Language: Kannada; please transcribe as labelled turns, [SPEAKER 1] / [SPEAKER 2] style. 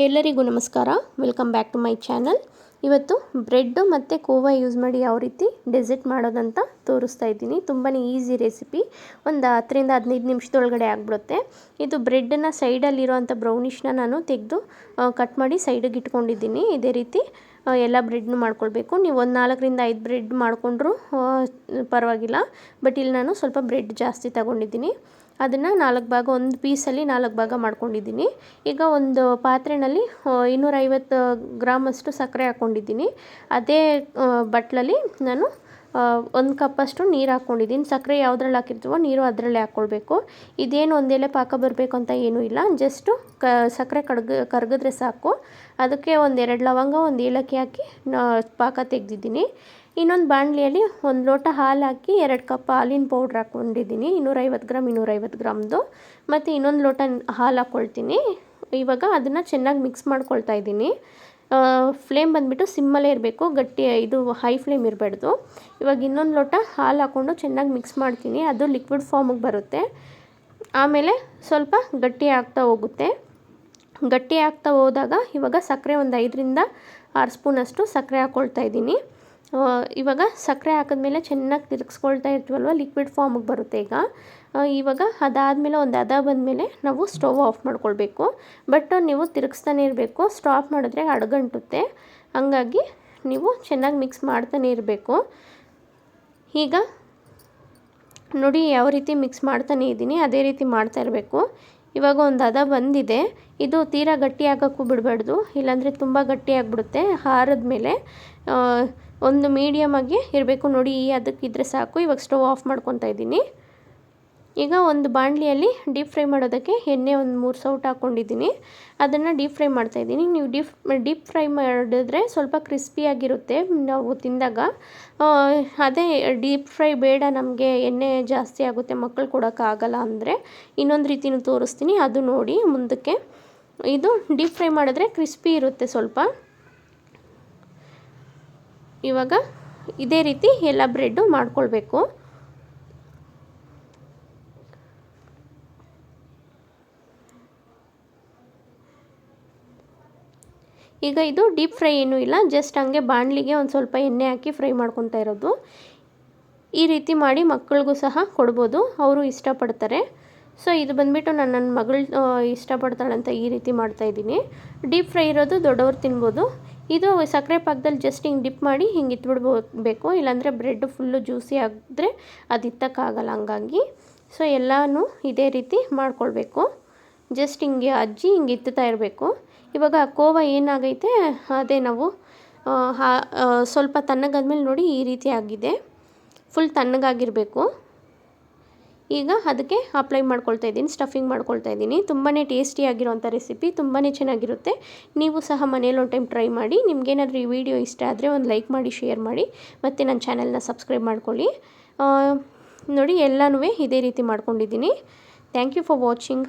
[SPEAKER 1] ಎಲ್ಲರಿಗೂ ನಮಸ್ಕಾರ. Welcome back to my channel. ಇವತ್ತು ಬ್ರೆಡ್ ಮತ್ತು ಕೋವಾ ಯೂಸ್ ಮಾಡಿ ಯಾವ ರೀತಿ ಡೆಸರ್ಟ್ ಮಾಡೋದಂತ ತೋರಿಸ್ತಾ ಇದ್ದೀನಿ. ತುಂಬಾ ಈಸಿ ರೆಸಿಪಿ. ಒಂದು 10ರಿಂದ 15 ನಿಮಿಷದೊಳಗಡೆ ಆಗಿಬಿಡುತ್ತೆ. ಇದು ಬ್ರೆಡ್ಡನ್ನು ಸೈಡಲ್ಲಿರೋವಂಥ ಬ್ರೌನಿಷ್ನ ನಾನು ತೆಗೆದು ಕಟ್ ಮಾಡಿ ಸೈಡಿಗೆ ಇಟ್ಕೊಂಡಿದ್ದೀನಿ. ಇದೇ ರೀತಿ ಎಲ್ಲ ಬ್ರೆಡ್ನು ಮಾಡ್ಕೊಳ್ಬೇಕು. ನೀವು ಒಂದು 4ರಿಂದ 5 ಬ್ರೆಡ್ ಮಾಡಿಕೊಂಡ್ರೂ ಪರವಾಗಿಲ್ಲ. ಬಟ್ ಇಲ್ಲಿ ನಾನು ಸ್ವಲ್ಪ ಬ್ರೆಡ್ ಜಾಸ್ತಿ ತಗೊಂಡಿದ್ದೀನಿ. ಅದನ್ನು 4 ಭಾಗ, ಒಂದು ಪೀಸಲ್ಲಿ 4 ಭಾಗ ಮಾಡ್ಕೊಂಡಿದ್ದೀನಿ. ಈಗ ಒಂದು ಪಾತ್ರೆಯಲ್ಲಿ 250 ಗ್ರಾಮಷ್ಟು ಸಕ್ಕರೆ ಹಾಕ್ಕೊಂಡಿದ್ದೀನಿ. ಅದೇ ಬಟ್ಲಲ್ಲಿ ನಾನು 1 ಕಪ್ಪಷ್ಟು ನೀರು ಹಾಕ್ಕೊಂಡಿದ್ದೀನಿ. ಸಕ್ಕರೆ ಯಾವುದ್ರಲ್ಲಿ ಹಾಕಿರ್ತೀವೋ ನೀರು ಅದರಲ್ಲೇ ಹಾಕ್ಕೊಳ್ಬೇಕು. ಇದೇನು ಒಂದೆಲೆ ಪಾಕ ಬರಬೇಕು ಅಂತ ಏನೂ ಇಲ್ಲ. ಜಸ್ಟು ಸಕ್ಕರೆ ಕರಗಿದ್ರೆ ಸಾಕು. ಅದಕ್ಕೆ 1-2 ಲವಂಗ, 1 ಏಲಕ್ಕಿ ಹಾಕಿ ಪಾಕ ತೆಗೆದಿದ್ದೀನಿ. ಇನ್ನೊಂದು ಬಾಣಲಿಯಲ್ಲಿ 1 ಲೋಟ ಹಾಲು ಹಾಕಿ 2 ಕಪ್ ಹಾಲಿನ ಪೌಡ್ರ್ ಹಾಕ್ಕೊಂಡಿದ್ದೀನಿ. 250 ಗ್ರಾಮ್ದು. ಮತ್ತು ಇನ್ನೊಂದು ಲೋಟ ಹಾಲು ಹಾಕ್ಕೊಳ್ತೀನಿ. ಇವಾಗ ಅದನ್ನು ಚೆನ್ನಾಗಿ ಮಿಕ್ಸ್ ಮಾಡ್ಕೊಳ್ತಾ ಇದ್ದೀನಿ. ಫ್ಲೇಮ್ ಬಂದುಬಿಟ್ಟು ಸಿಮ್ಮಲ್ಲೇ ಇರಬೇಕು, ಇದು ಹೈ ಫ್ಲೇಮ್ ಇರಬಾರ್ದು. ಇವಾಗ ಇನ್ನೊಂದು ಲೋಟ ಹಾಲು ಹಾಕ್ಕೊಂಡು ಚೆನ್ನಾಗಿ ಮಿಕ್ಸ್ ಮಾಡ್ತೀನಿ. ಅದು ಲಿಕ್ವಿಡ್ ಫಾರ್ಮಿಗೆ ಬರುತ್ತೆ. ಆಮೇಲೆ ಸ್ವಲ್ಪ ಗಟ್ಟಿ ಆಗ್ತಾ ಹೋಗುತ್ತೆ. ಗಟ್ಟಿ ಆಗ್ತಾ ಹೋದಾಗ ಇವಾಗ ಸಕ್ಕರೆ ಒಂದು 5ರಿಂದ 6 ಸ್ಪೂನಷ್ಟು ಸಕ್ಕರೆ ಹಾಕ್ಕೊಳ್ತಾ ಇದ್ದೀನಿ. ಇವಾಗ ಸಕ್ಕರೆ ಹಾಕಿದ್ಮೇಲೆ ಚೆನ್ನಾಗಿ ತಿರುಗಿಸ್ಕೊಳ್ತಾ ಇರ್ತೀವಲ್ವ, ಲಿಕ್ವಿಡ್ ಫಾರ್ಮಿಗೆ ಬರುತ್ತೆ. ಇವಾಗ ಅದಾದಮೇಲೆ ಒಂದು ಹದ ಬಂದಮೇಲೆ ನಾವು ಸ್ಟವ್ ಆಫ್ ಮಾಡ್ಕೊಳ್ಬೇಕು. ಬಟ್ ನೀವು ತಿರುಗಿಸ್ತಾನೆ ಇರಬೇಕು. ಸ್ಟಾಪ್ ಮಾಡಿದ್ರೆ ಅಡಗಂಟುತ್ತೆ. ಹಾಗಾಗಿ ನೀವು ಚೆನ್ನಾಗಿ ಮಿಕ್ಸ್ ಮಾಡ್ತಾನೆ ಇರಬೇಕು. ಈಗ ನೋಡಿ ಯಾವ ರೀತಿ ಮಿಕ್ಸ್ ಮಾಡ್ತಾನೆ ಇದ್ದೀನಿ, ಅದೇ ರೀತಿ ಮಾಡ್ತಾ ಇರಬೇಕು. ಇವಾಗ ಒಂದು ಹದ ಬಂದಿದೆ. ಇದು ತೀರಾ ಗಟ್ಟಿ ಆಗೋಕ್ಕೂ ಬಿಡಬಾರ್ದು, ಇಲ್ಲಾಂದರೆ ತುಂಬ ಗಟ್ಟಿ ಆಗಿಬಿಡುತ್ತೆ. ಆರಿದ ಮೇಲೆ ಒಂದು ಮೀಡಿಯಮಾಗಿ ಇರಬೇಕು. ನೋಡಿ ಈ ಅದಕ್ಕಿದ್ರೆ ಸಾಕು. ಇವಾಗ ಸ್ಟವ್ ಆಫ್ ಮಾಡ್ಕೊತಾ ಇದ್ದೀನಿ. ಈಗ ಒಂದು ಬಾಣಲಿಯಲ್ಲಿ ಡೀಪ್ ಫ್ರೈ ಮಾಡೋದಕ್ಕೆ ಎಣ್ಣೆ ಒಂದು 3 ಸೌಟ್ ಹಾಕ್ಕೊಂಡಿದ್ದೀನಿ. ಅದನ್ನು ಡೀಪ್ ಫ್ರೈ ಮಾಡ್ತಾಯಿದ್ದೀನಿ. ನೀವು ಡೀಪ್ ಫ್ರೈ ಮಾಡಿದ್ರೆ ಸ್ವಲ್ಪ ಕ್ರಿಸ್ಪಿಯಾಗಿರುತ್ತೆ ನಾವು ತಿಂದಾಗ. ಅದೇ ಡೀಪ್ ಫ್ರೈ ಬೇಡ, ನಮಗೆ ಎಣ್ಣೆ ಜಾಸ್ತಿ ಆಗುತ್ತೆ, ಮಕ್ಕಳು ಕೊಡೋಕ್ಕಾಗಲ್ಲ ಅಂದರೆ ಇನ್ನೊಂದು ರೀತಿಯೂ ತೋರಿಸ್ತೀನಿ, ಅದು ನೋಡಿ ಮುಂದಕ್ಕೆ. ಇದು ಡೀಪ್ ಫ್ರೈ ಮಾಡಿದ್ರೆ ಕ್ರಿಸ್ಪಿ ಇರುತ್ತೆ ಸ್ವಲ್ಪ. ಇವಾಗ ಇದೇ ರೀತಿ ಎಲ್ಲ ಬ್ರೆಡ್ಡು ಮಾಡ್ಕೊಳ್ಬೇಕು. ಈಗ ಇದು ಡೀಪ್ ಫ್ರೈ ಏನೂ ಇಲ್ಲ, ಜಸ್ಟ್ ಹಂಗೆ ಬಾಣಲಿಗೆ ಒಂದು ಸ್ವಲ್ಪ ಎಣ್ಣೆ ಹಾಕಿ ಫ್ರೈ ಮಾಡ್ಕೊತಾ ಇರೋದು. ಈ ರೀತಿ ಮಾಡಿ ಮಕ್ಕಳಿಗೂ ಸಹ ಕೊಡ್ಬೋದು, ಅವರು ಇಷ್ಟಪಡ್ತಾರೆ. ಸೊ ಇದು ಬಂದುಬಿಟ್ಟು ನನ್ನ ಮಗಳು ಇಷ್ಟಪಡ್ತಾಳಂತ ಈ ರೀತಿ ಮಾಡ್ತಾಯಿದ್ದೀನಿ. ಡೀಪ್ ಫ್ರೈ ಇರೋದು ದೊಡ್ಡವ್ರು ತಿನ್ಬೋದು. ಇದು ಸಕ್ಕರೆ ಪಾಕದಲ್ಲಿ ಜಸ್ಟ್ ಹಿಂಗೆ ಡಿಪ್ ಮಾಡಿ ಹಿಂಗೆ ಇಟ್ಬಿಡ್ಬೇಕು, ಇಲ್ಲಾಂದರೆ ಬ್ರೆಡ್ ಫುಲ್ಲು ಜ್ಯೂಸಿ ಆಗಿದ್ರೆ ಅದು ಇತ್ತಕ್ಕಾಗಲ್ಲ. ಹಂಗಾಗಿ ಸೊ ಎಲ್ಲನೂ ಇದೇ ರೀತಿ ಮಾಡ್ಕೊಳ್ಬೇಕು. ಜಸ್ಟ್ ಹಿಂಗೆ ಅಜ್ಜಿ ಹಿಂಗೆ ಇತ್ತುತ್ತಾ ಇರಬೇಕು. ಇವಾಗ ಕೋವಾ ಏನಾಗೈತೆ ಅದೇ ನಾವು ಸ್ವಲ್ಪ ತಣ್ಣಗಾದ್ಮೇಲೆ ನೋಡಿ ಈ ರೀತಿ ಆಗಿದೆ. ಫುಲ್ ತಣ್ಣಗಾಗಿರಬೇಕು. ಈಗ ಅದಕ್ಕೆ ಅಪ್ಲೈ ಮಾಡ್ಕೊಳ್ತಾ ಇದ್ದೀನಿ, ಸ್ಟಫಿಂಗ್ ಮಾಡ್ಕೊಳ್ತಾ ಇದ್ದೀನಿ. ತುಂಬಾ ಟೇಸ್ಟಿಯಾಗಿರೋಂಥ ರೆಸಿಪಿ, ತುಂಬಾ ಚೆನ್ನಾಗಿರುತ್ತೆ. ನೀವು ಸಹ ಮನೇಲಿ ಒಂದು ಟೈಮ್ ಟ್ರೈ ಮಾಡಿ. ನಿಮಗೇನಾದರೂ ಈ ವಿಡಿಯೋ ಇಷ್ಟ ಆದರೆ ಒಂದು ಲೈಕ್ ಮಾಡಿ, ಶೇರ್ ಮಾಡಿ, ಮತ್ತು ನನ್ನ ಚಾನಲ್ನ ಸಬ್ಸ್ಕ್ರೈಬ್ ಮಾಡ್ಕೊಳ್ಳಿ. ನೋಡಿ ಎಲ್ಲನೂ ಇದೇ ರೀತಿ ಮಾಡ್ಕೊಂಡಿದ್ದೀನಿ. Thank you for watching.